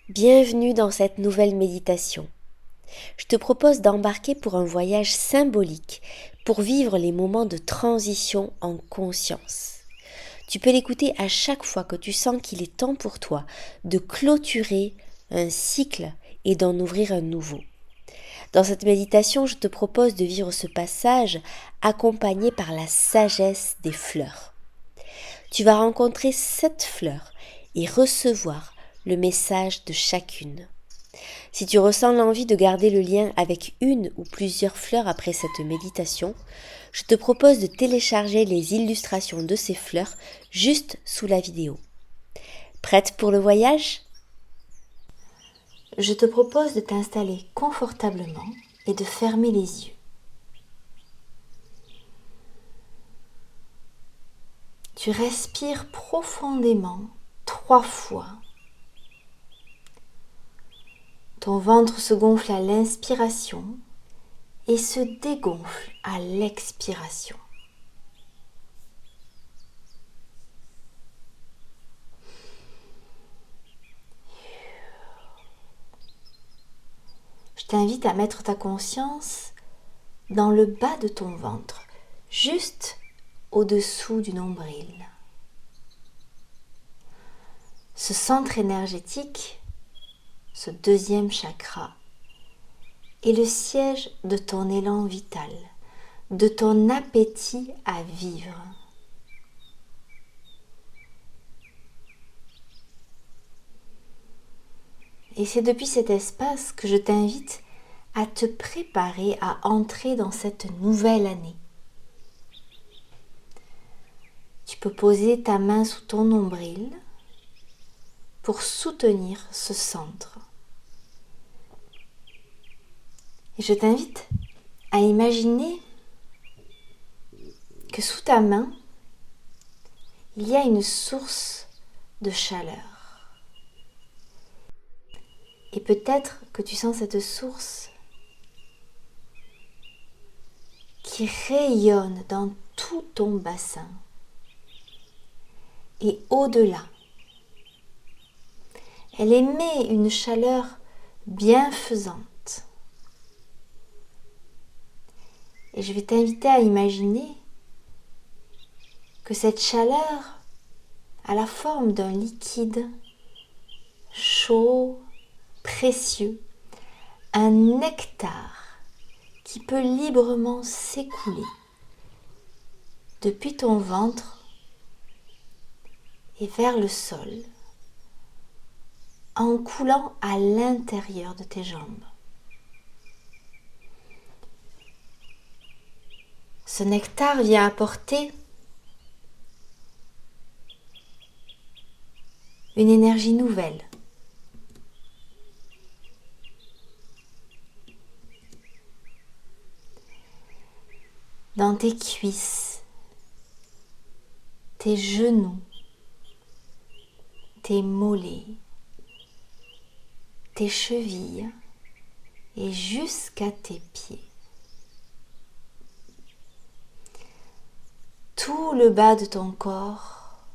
Bienvenue dans cette nouvelle méditation. Je te propose d'embarquer pour un voyage symbolique pour vivre les moments de transition en conscience. Tu peux l'écouter à chaque fois que tu sens qu'il est temps pour toi de clôturer un cycle et d'en ouvrir un nouveau. Dans cette méditation, je te propose de vivre ce passage accompagné par la sagesse des fleurs. Tu vas rencontrer 7 fleurs et recevoir le message de chacune. Si tu ressens l'envie de garder le lien avec une ou plusieurs fleurs après cette méditation, je te propose de télécharger les illustrations de ces fleurs juste sous la vidéo. Prête pour le voyage ? Je te propose de t'installer confortablement et de fermer les yeux. Tu respires profondément 3 fois. Ton ventre se gonfle à l'inspiration et se dégonfle à l'expiration. Je t'invite à mettre ta conscience dans le bas de ton ventre, juste au-dessous du nombril. Ce centre énergétique, ce deuxième chakra, est le siège de ton élan vital, de ton appétit à vivre. Et c'est depuis cet espace que je t'invite à te préparer à entrer dans cette nouvelle année. Tu peux poser ta main sous ton nombril pour soutenir ce centre. Et je t'invite à imaginer que sous ta main, il y a une source de chaleur. Et peut-être que tu sens cette source qui rayonne dans tout ton bassin et au-delà. Elle émet une chaleur bienfaisante. Et je vais t'inviter à imaginer que cette chaleur a la forme d'un liquide chaud, précieux, un nectar qui peut librement s'écouler depuis ton ventre et vers le sol en coulant à l'intérieur de tes jambes. Ce nectar vient apporter une énergie nouvelle. Dans tes cuisses, tes genoux, tes mollets, tes chevilles et jusqu'à tes pieds. Tout le bas de ton corps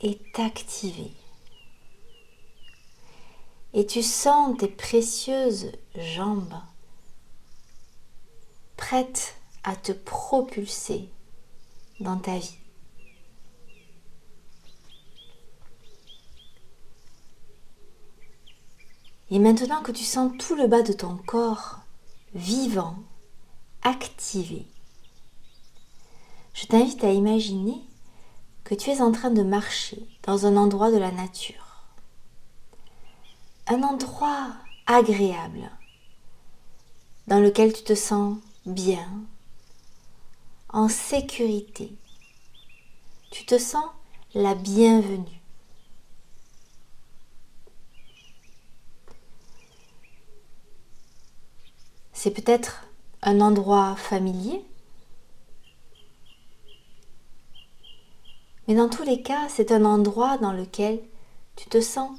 est activé. Et tu sens tes précieuses jambes prêtes à te propulser dans ta vie. Et maintenant que tu sens tout le bas de ton corps vivant, activé, je t'invite à imaginer que tu es en train de marcher dans un endroit de la nature. Un endroit agréable, dans lequel tu te sens bien, en sécurité. Tu te sens la bienvenue. C'est peut-être un endroit familier, mais dans tous les cas, c'est un endroit dans lequel tu te sens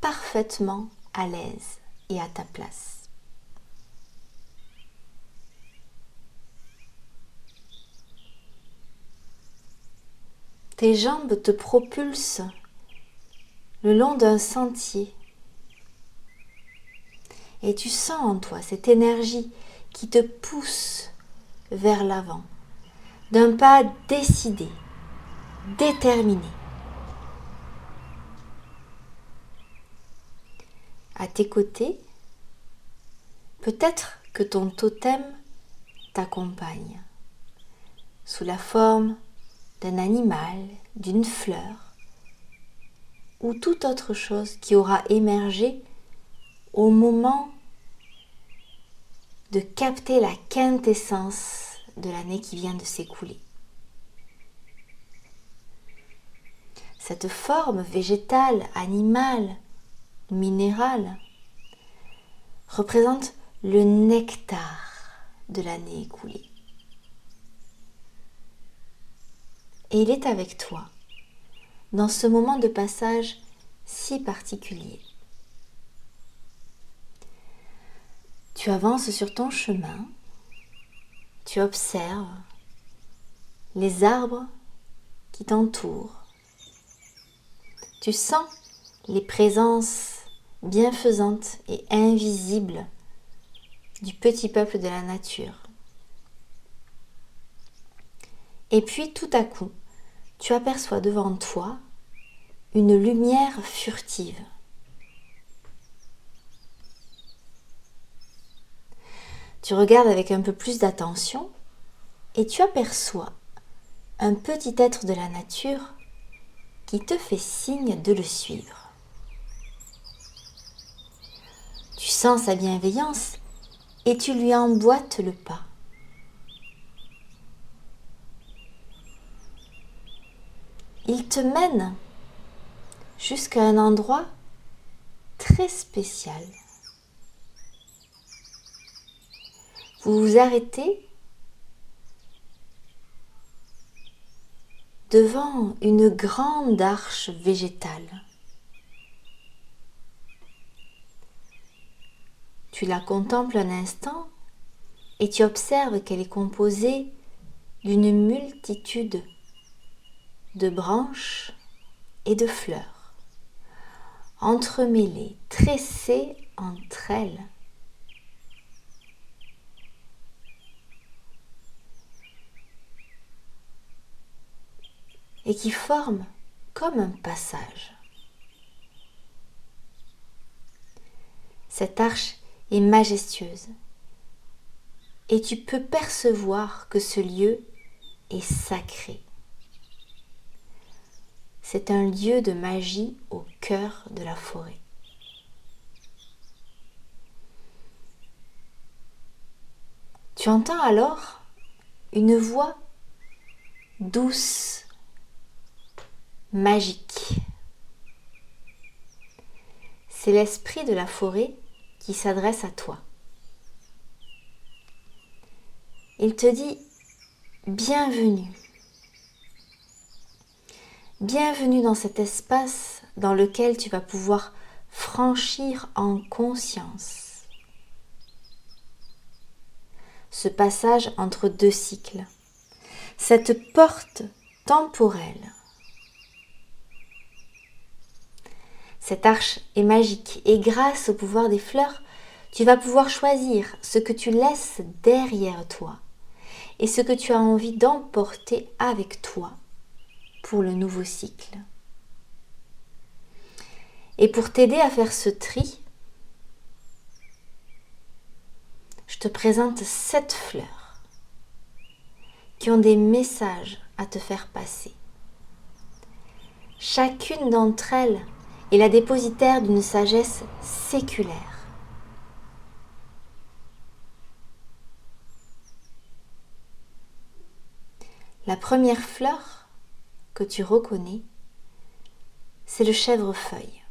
parfaitement à l'aise et à ta place. Tes jambes te propulsent le long d'un sentier Et tu sens en toi cette énergie qui te pousse vers l'avant, d'un pas décidé, déterminé. À tes côtés, peut-être que ton totem t'accompagne, sous la forme d'un animal, d'une fleur, ou toute autre chose qui aura émergé au moment de capter la quintessence de l'année qui vient de s'écouler. Cette forme végétale, animale, minérale représente le nectar de l'année écoulée. Et il est avec toi dans ce moment de passage si particulier. Tu avances sur ton chemin, tu observes les arbres qui t'entourent, tu sens les présences bienfaisantes et invisibles du petit peuple de la nature. Et puis tout à coup, tu aperçois devant toi une lumière furtive. Tu regardes avec un peu plus d'attention et tu aperçois un petit être de la nature qui te fait signe de le suivre. Tu sens sa bienveillance et tu lui emboîtes le pas. Il te mène jusqu'à un endroit très spécial. Vous vous arrêtez devant une grande arche végétale. Tu la contemples un instant et tu observes qu'elle est composée d'une multitude de branches et de fleurs, entremêlées, tressées entre elles. Et qui forment comme un passage. Cette arche est majestueuse et tu peux percevoir que ce lieu est sacré. C'est un lieu de magie au cœur de la forêt. Tu entends alors une voix douce, magique. C'est l'esprit de la forêt qui s'adresse à toi. Il te dit « Bienvenue ». Bienvenue dans cet espace dans lequel tu vas pouvoir franchir en conscience ce passage entre deux cycles, cette porte temporelle. Cette arche est magique et grâce au pouvoir des fleurs, tu vas pouvoir choisir ce que tu laisses derrière toi et ce que tu as envie d'emporter avec toi pour le nouveau cycle. Et pour t'aider à faire ce tri, je te présente 7 fleurs qui ont des messages à te faire passer. Chacune d'entre elles est la dépositaire d'une sagesse séculaire. La première fleur que tu reconnais, c'est le chèvrefeuille.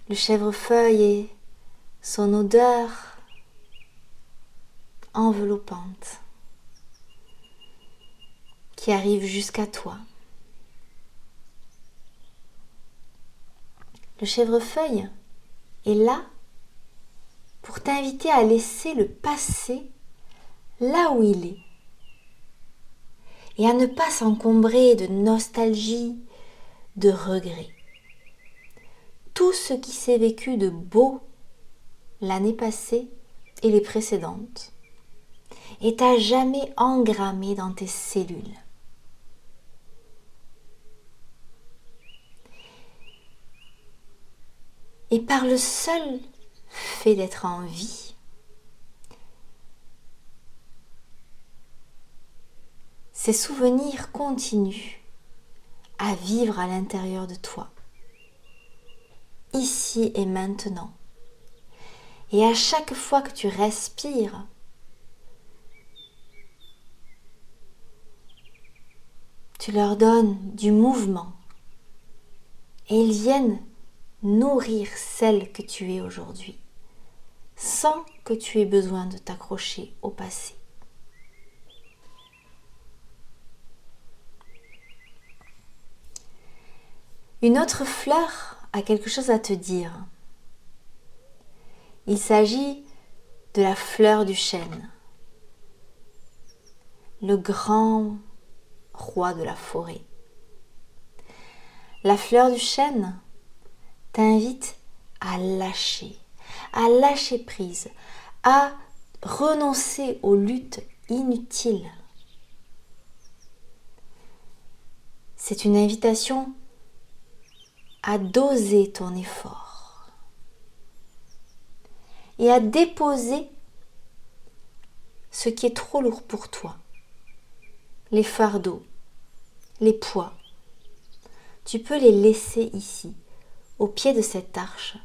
Le chèvrefeuille et son odeur enveloppante qui arrive jusqu'à toi. Le chèvrefeuille est là pour t'inviter à laisser le passé là où il est et à ne pas s'encombrer de nostalgie, de regret. tout ce qui s'est vécu de beau l'année passée et les précédentes est à jamais engrammé dans tes cellules. Et par le seul fait d'être en vie, ces souvenirs continuent à vivre à l'intérieur de toi, ici et maintenant. Et à chaque fois que tu respires, tu leur donnes du mouvement et ils viennent nourrir celle que tu es aujourd'hui, sans que tu aies besoin de t'accrocher au passé. Une autre fleur a quelque chose à te dire. Il s'agit de la fleur du chêne, le grand roi de la forêt. La fleur du chêne t'invite à lâcher prise, à renoncer aux luttes inutiles. C'est une invitation à doser ton effort et à déposer ce qui est trop lourd pour toi, les fardeaux, les poids. Tu peux les laisser ici, au pied de cette arche,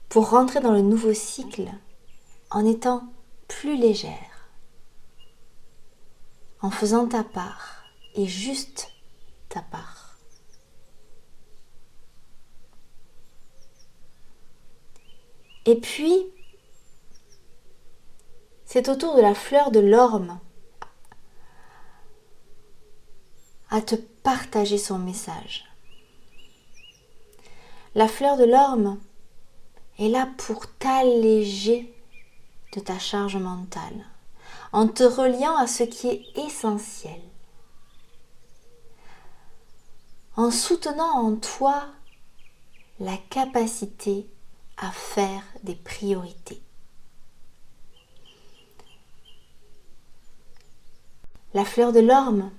pour rentrer dans le nouveau cycle en étant plus légère, en faisant ta part et juste ta part. Et puis, c'est au tour de la fleur de l'orme à te partager son message. La fleur de l'orme est là pour t'alléger de ta charge mentale, en te reliant à ce qui est essentiel, en soutenant en toi la capacité à faire des priorités. La fleur de l'orme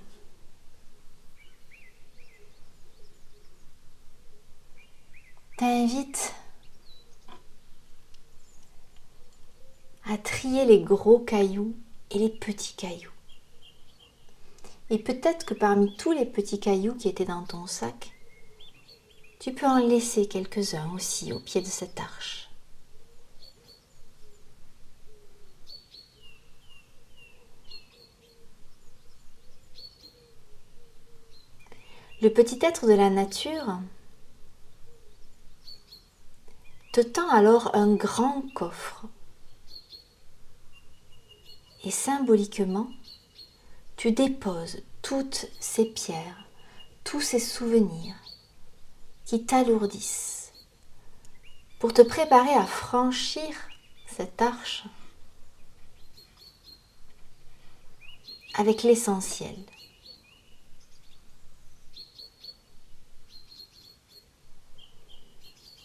t'invite à trier les gros cailloux et les petits cailloux. Et peut-être que parmi tous les petits cailloux qui étaient dans ton sac, tu peux en laisser quelques-uns aussi au pied de cette arche. Le petit être de la nature te tend alors un grand coffre. Et symboliquement, tu déposes toutes ces pierres, tous ces souvenirs qui t'alourdissent pour te préparer à franchir cette arche avec l'essentiel.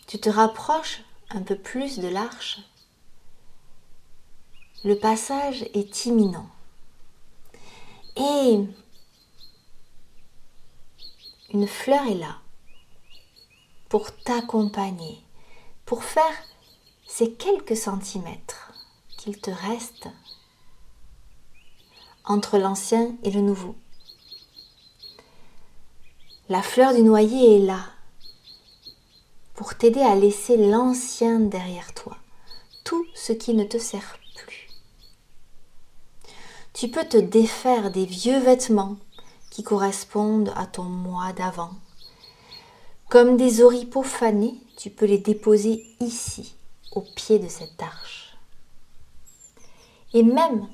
Tu te rapproches un peu plus de l'arche. Le passage est imminent. Et une fleur est là pour t'accompagner, pour faire ces quelques centimètres qu'il te reste entre l'ancien et le nouveau. La fleur du noyer est là pour t'aider à laisser l'ancien derrière toi, tout ce qui ne te sert plus. Tu peux te défaire des vieux vêtements qui correspondent à ton moi d'avant. Comme des oripeaux fanés, tu peux les déposer ici, au pied de cette arche. Et même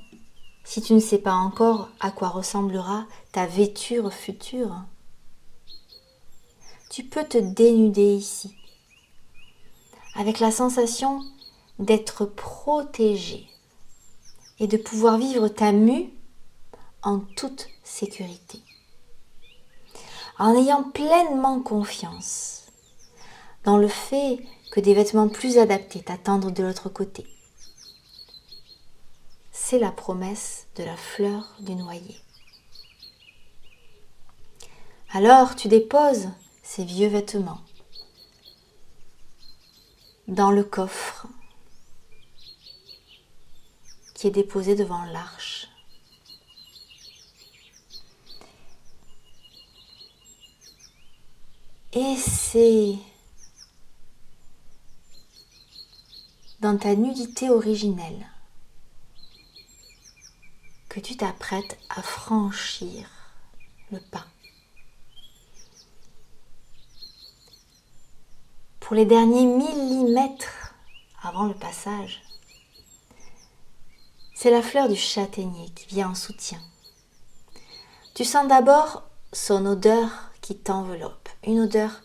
si tu ne sais pas encore à quoi ressemblera ta vêture future, tu peux te dénuder ici, avec la sensation d'être protégé et de pouvoir vivre ta mue en toute sécurité, en ayant pleinement confiance dans le fait que des vêtements plus adaptés t'attendent de l'autre côté. C'est la promesse de la fleur du noyer. Alors tu déposes ces vieux vêtements dans le coffre qui est déposé devant l'arche. Et c'est dans ta nudité originelle que tu t'apprêtes à franchir le pas. Pour les derniers millimètres avant le passage, c'est la fleur du châtaignier qui vient en soutien. Tu sens d'abord son odeur qui t'enveloppe, une odeur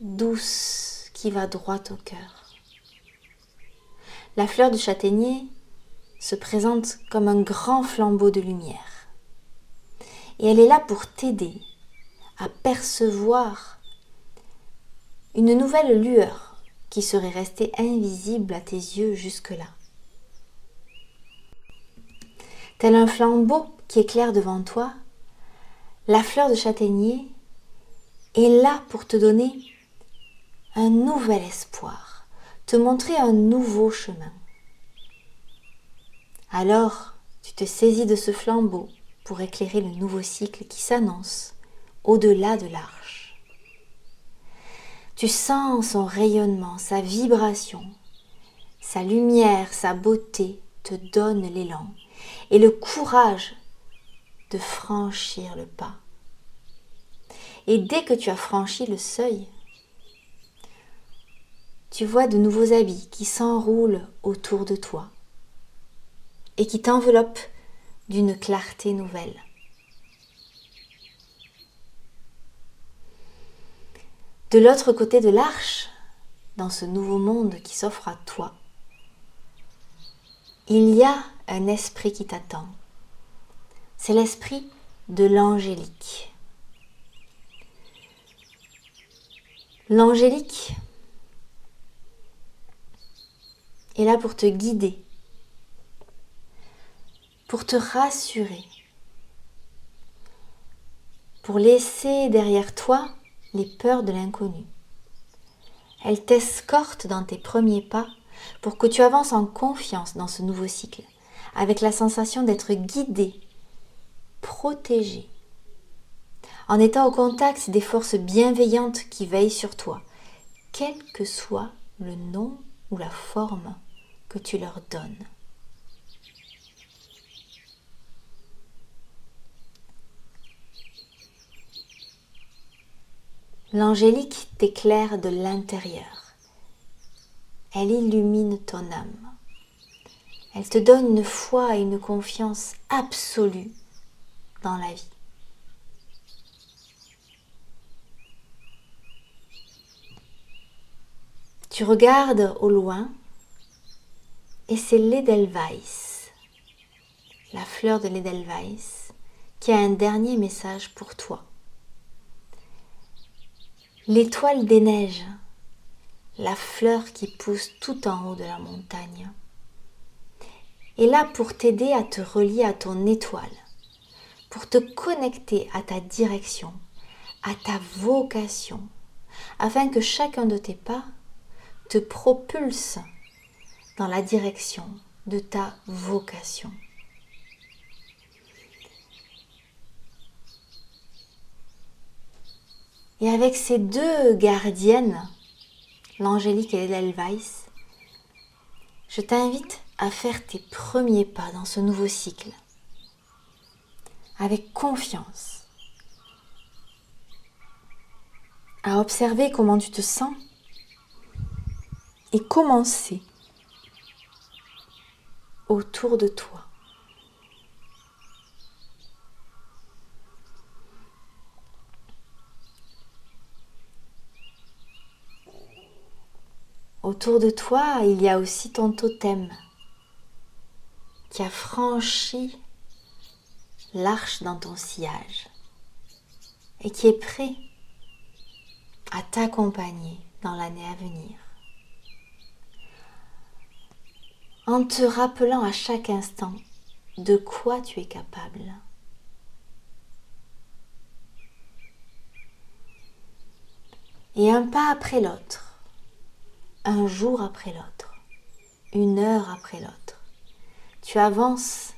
douce qui va droit au cœur. La fleur du châtaignier se présente comme un grand flambeau de lumière. Et elle est là pour t'aider à percevoir une nouvelle lueur qui serait restée invisible à tes yeux jusque-là. Tel un flambeau qui éclaire devant toi, la fleur de châtaignier est là pour te donner un nouvel espoir, te montrer un nouveau chemin. Alors, tu te saisis de ce flambeau pour éclairer le nouveau cycle qui s'annonce au-delà de l'arche. Tu sens son rayonnement, sa vibration, sa lumière, sa beauté te donnent l'élan et le courage de franchir le pas. Et dès que tu as franchi le seuil, tu vois de nouveaux habits qui s'enroulent autour de toi et qui t'enveloppent d'une clarté nouvelle. De l'autre côté de l'arche, dans ce nouveau monde qui s'offre à toi, il y a un esprit qui t'attend. C'est l'esprit de l'angélique. L'angélique est là pour te guider, pour te rassurer, pour laisser derrière toi les peurs de l'inconnu. Elle t'escorte dans tes premiers pas pour que tu avances en confiance dans ce nouveau cycle, avec la sensation d'être guidé, protégé, en étant au contact des forces bienveillantes qui veillent sur toi, quel que soit le nom ou la forme que tu leur donnes. L'angélique t'éclaire de l'intérieur. Elle illumine ton âme. Elle te donne une foi et une confiance absolue dans la vie. Tu regardes au loin et c'est l'Edelweiss, la fleur de l'Edelweiss, qui a un dernier message pour toi. L'étoile des neiges, la fleur qui pousse tout en haut de la montagne, est là pour t'aider à te relier à ton étoile, pour te connecter à ta direction, à ta vocation, afin que chacun de tes pas te propulse dans la direction de ta vocation. Et avec ces deux gardiennes, l'angélique et l'Edelweiss, je t'invite à faire tes premiers pas dans ce nouveau cycle, avec confiance, à observer comment tu te sens et commencer autour de toi. Autour de toi, il y a aussi ton totem qui a franchi l'arche dans ton sillage et qui est prêt à t'accompagner dans l'année à venir. En te rappelant à chaque instant de quoi tu es capable. Et un pas après l'autre, un jour après l'autre, une heure après l'autre, tu avances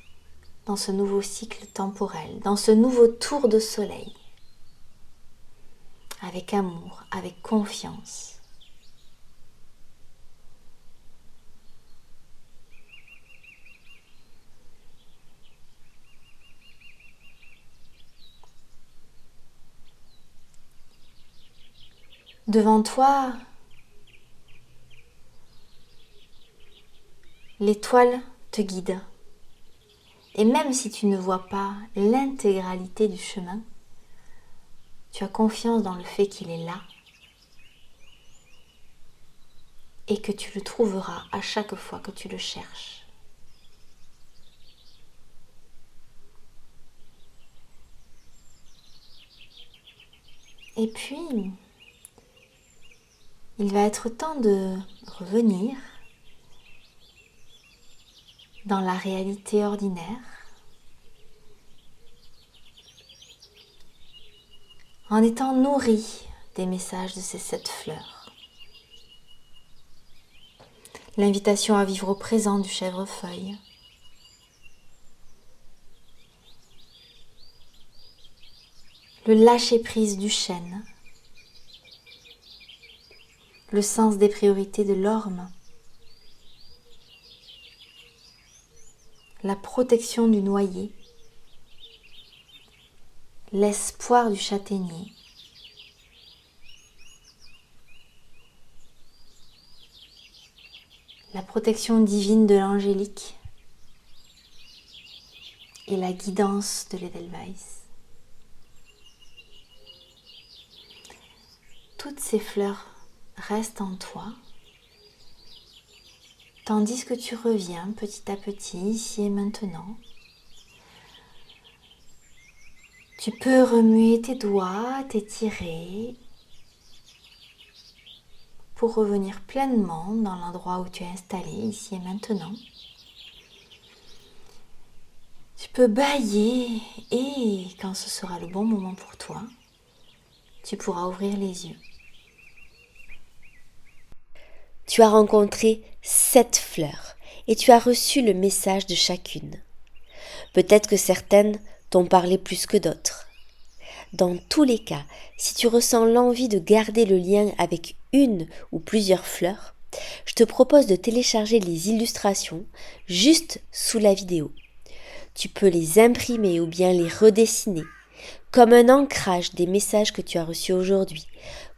dans ce nouveau cycle temporel, dans ce nouveau tour de soleil, avec amour, avec confiance. Devant toi, l'étoile te guide. Et même si tu ne vois pas l'intégralité du chemin, tu as confiance dans le fait qu'il est là et que tu le trouveras à chaque fois que tu le cherches. Et puis, il va être temps de revenir dans la réalité ordinaire en étant nourri des messages de ces 7 fleurs. L'invitation à vivre au présent du chèvrefeuille. Le lâcher-prise du chêne. Le sens des priorités de l'orme. La protection du noyer. L'espoir du châtaignier. La protection divine de l'angélique et la guidance de l'Edelweiss. Toutes ces fleurs restent en toi, tandis que tu reviens petit à petit, ici et maintenant. Tu peux remuer tes doigts, t'étirer, pour revenir pleinement dans l'endroit où tu es installé, ici et maintenant. Tu peux bâiller et, quand ce sera le bon moment pour toi, tu pourras ouvrir les yeux. Tu as rencontré 7 fleurs et tu as reçu le message de chacune. Peut-être que certaines t'ont parlé plus que d'autres. Dans tous les cas, si tu ressens l'envie de garder le lien avec une ou plusieurs fleurs, je te propose de télécharger les illustrations juste sous la vidéo. Tu peux les imprimer ou bien les redessiner, comme un ancrage des messages que tu as reçus aujourd'hui,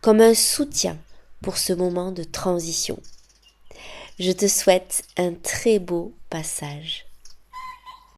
comme un soutien pour ce moment de transition. Je te souhaite un très beau passage.